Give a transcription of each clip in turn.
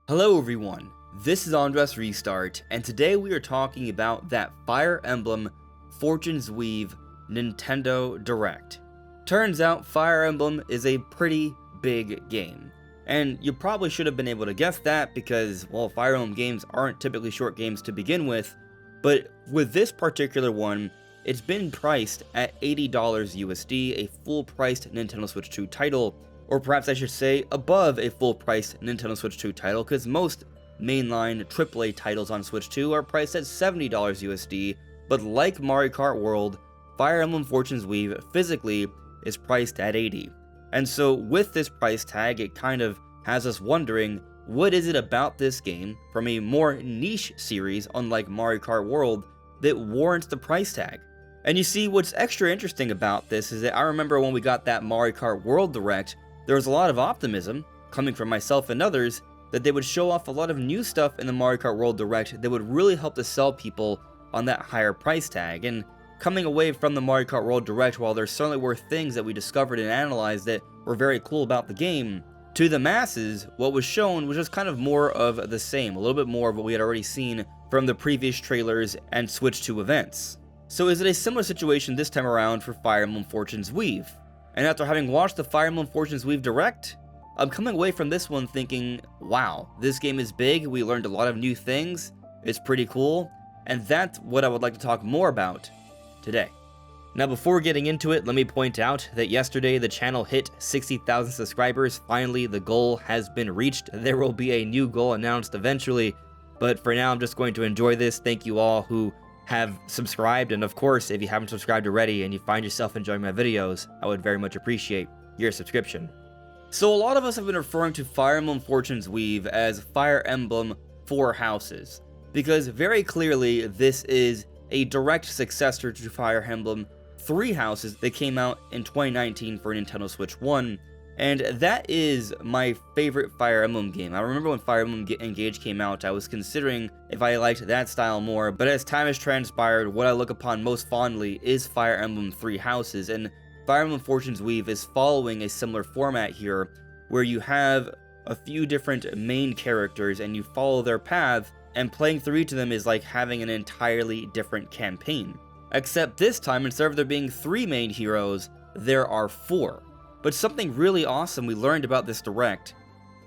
Hello everyone, this is AndresRestart, and today we are talking about that Fire Emblem Fortune's Weave Nintendo Direct. Turns out Fire Emblem is a pretty big game, and you probably should have been able to guess that because, well, Fire Emblem games aren't typically short games to begin with, but with this particular one, it's been priced at $80 USD, a full-priced Nintendo Switch 2 title, or perhaps I should say above a full-priced Nintendo Switch 2 title, because most mainline AAA titles on Switch 2 are priced at $70 USD, but like Mario Kart World, Fire Emblem Fortune's Weave physically is priced at $80. And so with this price tag, it kind of has us wondering, what is it about this game from a more niche series, unlike Mario Kart World, that warrants the price tag? And you see, what's extra interesting about this is that I remember when we got that Mario Kart World Direct, there was a lot of optimism, coming from myself and others, that they would show off a lot of new stuff in the Mario Kart World Direct that would really help to sell people on that higher price tag. And coming away from the Mario Kart World Direct, while there certainly were things that we discovered and analyzed that were very cool about the game, to the masses, what was shown was just kind of more of the same, a little bit more of what we had already seen from the previous trailers and Switch 2 events. So is it a similar situation this time around for Fire Emblem Fortune's Weave? And after having watched the Fire Emblem Fortune's Weave Direct, I'm coming away from this one thinking, wow, this game is big, we learned a lot of new things, it's pretty cool, and that's what I would like to talk more about today. Now before getting into it, let me point out that yesterday the channel hit 60,000 subscribers. Finally, the goal has been reached. There will be a new goal announced eventually, but for now I'm just going to enjoy this. Thank you all who have subscribed, and of course, if you haven't subscribed already and you find yourself enjoying my videos, I would very much appreciate your subscription. So a lot of us have been referring to Fire Emblem Fortune's Weave as Fire Emblem Four Houses, because very clearly this is a direct successor to Fire Emblem Three Houses that came out in 2019 for Nintendo Switch 1, and that is my favorite Fire Emblem game. I remember when Fire Emblem Engage came out, I was considering if I liked that style more, but as time has transpired, what I look upon most fondly is Fire Emblem Three Houses, and Fire Emblem Fortune's Weave is following a similar format here, where you have a few different main characters and you follow their path, and playing through each of them is like having an entirely different campaign. Except this time, instead of there being three main heroes, there are four. But something really awesome we learned about this Direct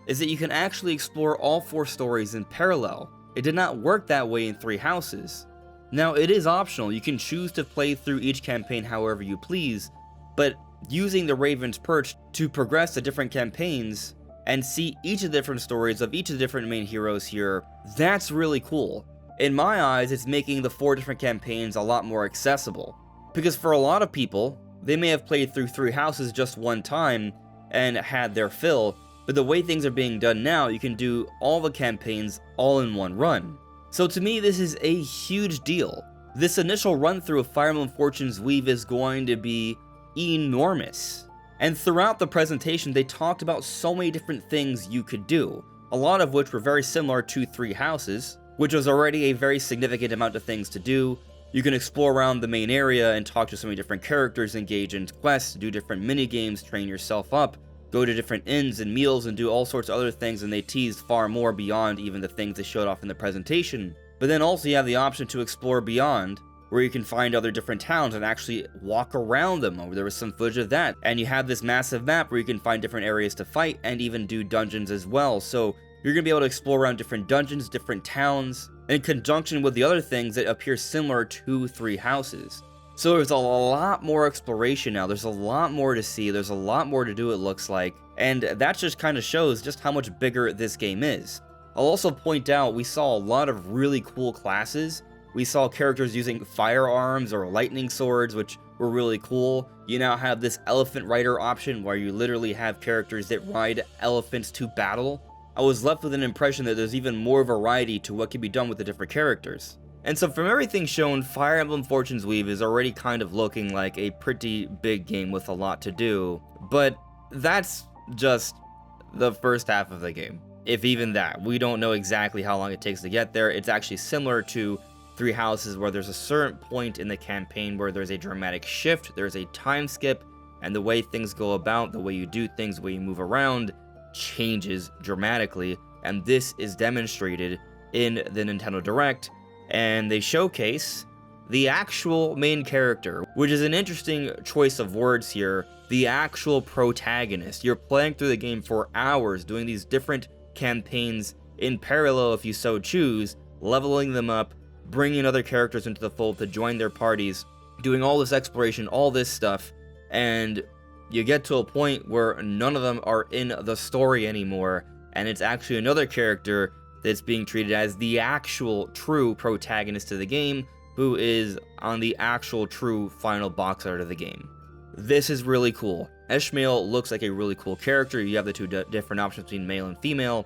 is that you can actually explore all four stories in parallel. It did not work that way in Three Houses. Now, it is optional, you can choose to play through each campaign however you please, but using the Raven's Perch to progress the different campaigns and see each of the different stories of each of the different main heroes here, that's really cool. In my eyes, it's making the four different campaigns a lot more accessible, because for a lot of people, they may have played through Three Houses just one time and had their fill, but the way things are being done now, you can do all the campaigns all in one run. So to me, this is a huge deal. This initial run through of Fire Emblem Fortune's Weave is going to be enormous. And throughout the presentation, they talked about so many different things you could do, a lot of which were very similar to Three Houses, which was already a very significant amount of things to do. You can explore around the main area and talk to so many different characters, engage in quests, do different mini-games, train yourself up, go to different inns and meals, and do all sorts of other things, and they teased far more beyond even the things they showed off in the presentation. But then also you have the option to explore beyond, where you can find other different towns and actually walk around them. There was some footage of that. And you have this massive map where you can find different areas to fight and even do dungeons as well. So you're going to be able to explore around different dungeons, different towns, in conjunction with the other things that appear similar to Three Houses. So there's a lot more exploration now, there's a lot more to see, there's a lot more to do, it looks like, and that just kind of shows just how much bigger this game is. I'll also point out, we saw a lot of really cool classes. We saw characters using firearms or lightning swords, which were really cool. You now have this elephant rider option, where you literally have characters that ride elephants to battle. I was left with an impression that there's even more variety to what can be done with the different characters. And so from everything shown, Fire Emblem Fortune's Weave is already kind of looking like a pretty big game with a lot to do, but that's just the first half of the game. If even that, we don't know exactly how long it takes to get there. It's actually similar to Three Houses, where there's a certain point in the campaign where there's a dramatic shift, there's a time skip, and the way things go about, the way you do things, the way you move around, changes dramatically, and this is demonstrated in the Nintendo Direct, and they showcase the actual main character, which is an interesting choice of words here, the actual protagonist. You're playing through the game for hours, doing these different campaigns in parallel if you so choose, leveling them up, bringing other characters into the fold to join their parties, doing all this exploration, all this stuff, and you get to a point where none of them are in the story anymore, and it's actually another character that's being treated as the actual true protagonist of the game, who is on the actual true final box art of the game. This is really cool. Ishmael looks like a really cool character. You have the two different options between male and female,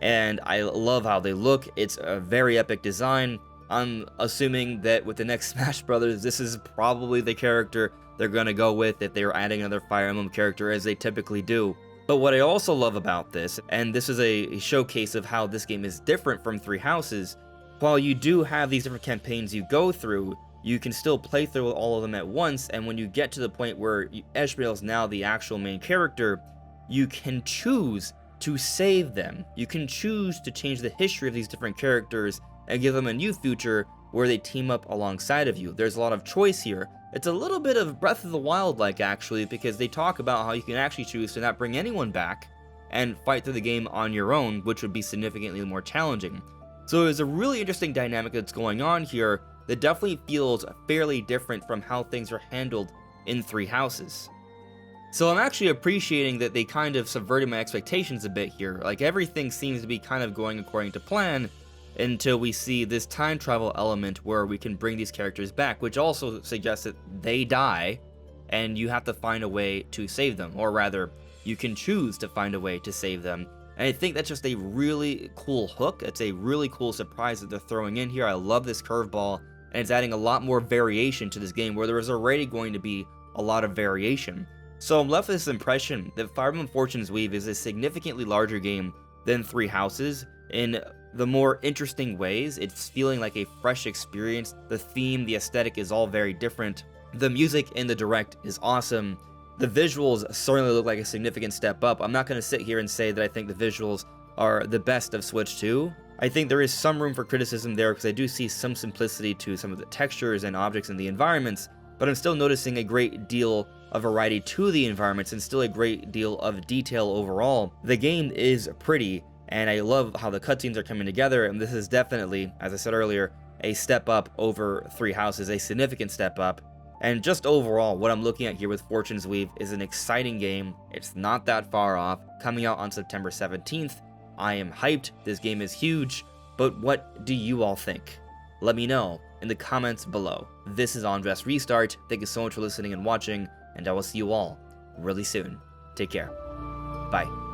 and I love how they look. It's a very epic design. I'm assuming that with the next Smash Brothers, this is probably the character they're gonna go with if they're adding another Fire Emblem character, as they typically do. But what I also love about this, and this is a showcase of how this game is different from Three Houses, while you do have these different campaigns you go through, you can still play through all of them at once, and when you get to the point where Ishmael is now the actual main character, you can choose to save them. You can choose to change the history of these different characters and give them a new future where they team up alongside of you. There's a lot of choice here. It's a little bit of Breath of the Wild-like, actually, because they talk about how you can actually choose to not bring anyone back and fight through the game on your own, which would be significantly more challenging. So there's a really interesting dynamic that's going on here that definitely feels fairly different from how things are handled in Three Houses. So I'm actually appreciating that they kind of subverted my expectations a bit here. Like, everything seems to be kind of going according to plan until we see this time travel element where we can bring these characters back, which also suggests that they die and you have to find a way to save them, or rather, you can choose to find a way to save them. And I think that's just a really cool hook. It's a really cool surprise that they're throwing in here. I love this curveball, and it's adding a lot more variation to this game where there is already going to be a lot of variation. So I'm left with this impression that Fire Emblem Fortune's Weave is a significantly larger game than Three Houses in the more interesting ways. It's feeling like a fresh experience. The theme, the aesthetic is all very different. The music in the Direct is awesome. The visuals certainly look like a significant step up. I'm not going to sit here and say that I think the visuals are the best of Switch 2. I think there is some room for criticism there because I do see some simplicity to some of the textures and objects in the environments, but I'm still noticing a great deal of variety to the environments and still a great deal of detail overall. The game is pretty, and I love how the cutscenes are coming together, and this is definitely, as I said earlier, a step up over Three Houses, a significant step up. And just overall, what I'm looking at here with Fortune's Weave is an exciting game. It's not that far off, coming out on September 17th. I am hyped, this game is huge, but what do you all think? Let me know in the comments below. This is AndresRestart, thank you so much for listening and watching, and I will see you all really soon. Take care. Bye.